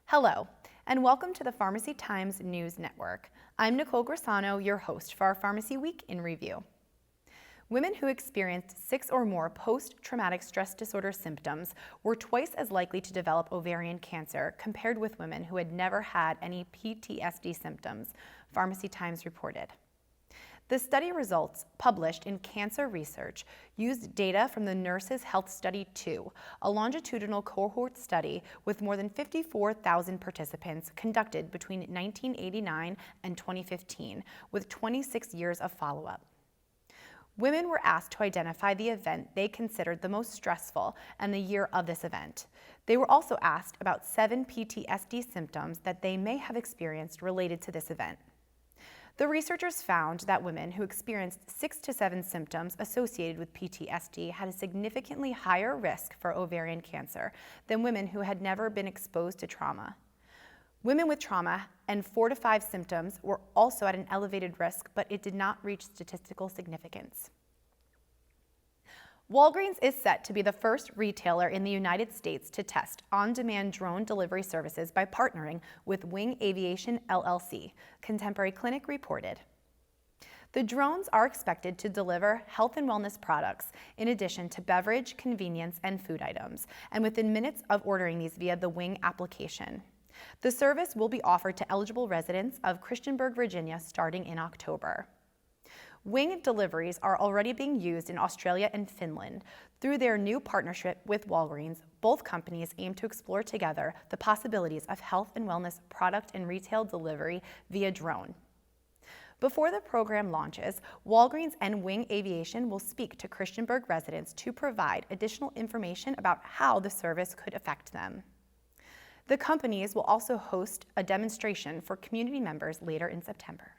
Hello, and welcome to the Pharmacy Times News Network. I'm Nicole Grisano, your host for our Pharmacy Week in Review. Women who experienced 6 or more post-traumatic stress disorder symptoms were twice as likely to develop ovarian cancer compared with women who had never had any PTSD symptoms, Pharmacy Times reported. The study results, published in Cancer Research, used data from the Nurses' Health Study 2, a longitudinal cohort study with more than 54,000 participants conducted between 1989 and 2015, with 26 years of follow-up. Women were asked to identify the event they considered the most stressful and the year of this event. They were also asked about 7 PTSD symptoms that they may have experienced related to this event. The researchers found that women who experienced 6 to 7 symptoms associated with PTSD had a significantly higher risk for ovarian cancer than women who had never been exposed to trauma. Women with trauma and 4 to 5 symptoms were also at an elevated risk, but it did not reach statistical significance. Walgreens is set to be the first retailer in the United States to test on-demand drone delivery services by partnering with Wing Aviation LLC, Contemporary Clinic reported. The drones are expected to deliver health and wellness products in addition to beverage, convenience, and food items, and within minutes of ordering these via the Wing application. The service will be offered to eligible residents of Christiansburg, Virginia, starting in October. Wing deliveries are already being used in Australia and Finland. Through their new partnership with Walgreens, both companies aim to explore together the possibilities of health and wellness product and retail delivery via drone. Before the program launches, Walgreens and Wing Aviation will speak to Christiansburg residents to provide additional information about how the service could affect them. The companies will also host a demonstration for community members later in September.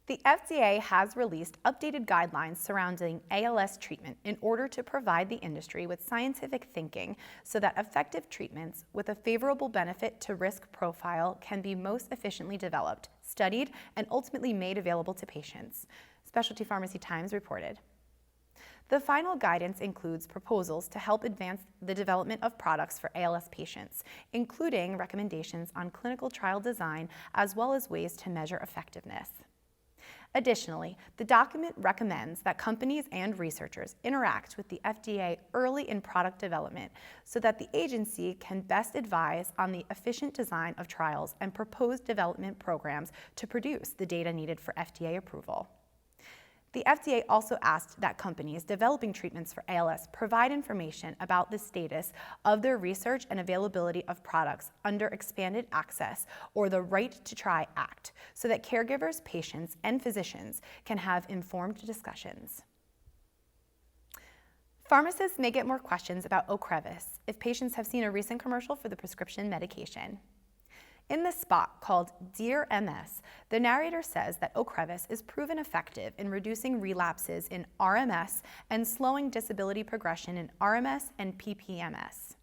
The FDA has released updated guidelines surrounding ALS treatment in order to provide the industry with scientific thinking so that effective treatments with a favorable benefit to risk profile can be most efficiently developed, studied, and ultimately made available to patients, Specialty Pharmacy Times reported. The final guidance includes proposals to help advance the development of products for ALS patients, including recommendations on clinical trial design as well as ways to measure effectiveness. Additionally, the document recommends that companies and researchers interact with the FDA early in product development so that the agency can best advise on the efficient design of trials and propose development programs to produce the data needed for FDA approval. The FDA also asked that companies developing treatments for ALS provide information about the status of their research and availability of products under Expanded Access or the Right to Try Act so that caregivers, patients, and physicians can have informed discussions. Pharmacists may get more questions about crevice if patients have seen a recent commercial for the prescription medication. In the spot called Dear MS, the narrator says that crevice is proven effective in reducing relapses in RMS and slowing disability progression in RMS and PPMS.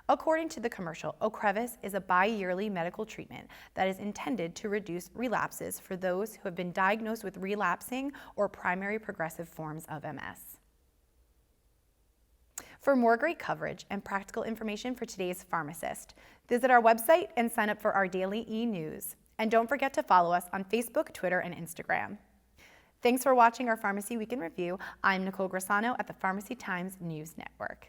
According to the commercial, crevice is a bi-yearly medical treatment that is intended to reduce relapses for those who have been diagnosed with relapsing or primary progressive forms of MS. For more great coverage and practical information for today's pharmacist, visit our website and sign up for our daily e-news. And don't forget to follow us on Facebook, Twitter, and Instagram. Thanks for watching our Pharmacy Week in Review. I'm Nicole Grisano at the Pharmacy Times News Network.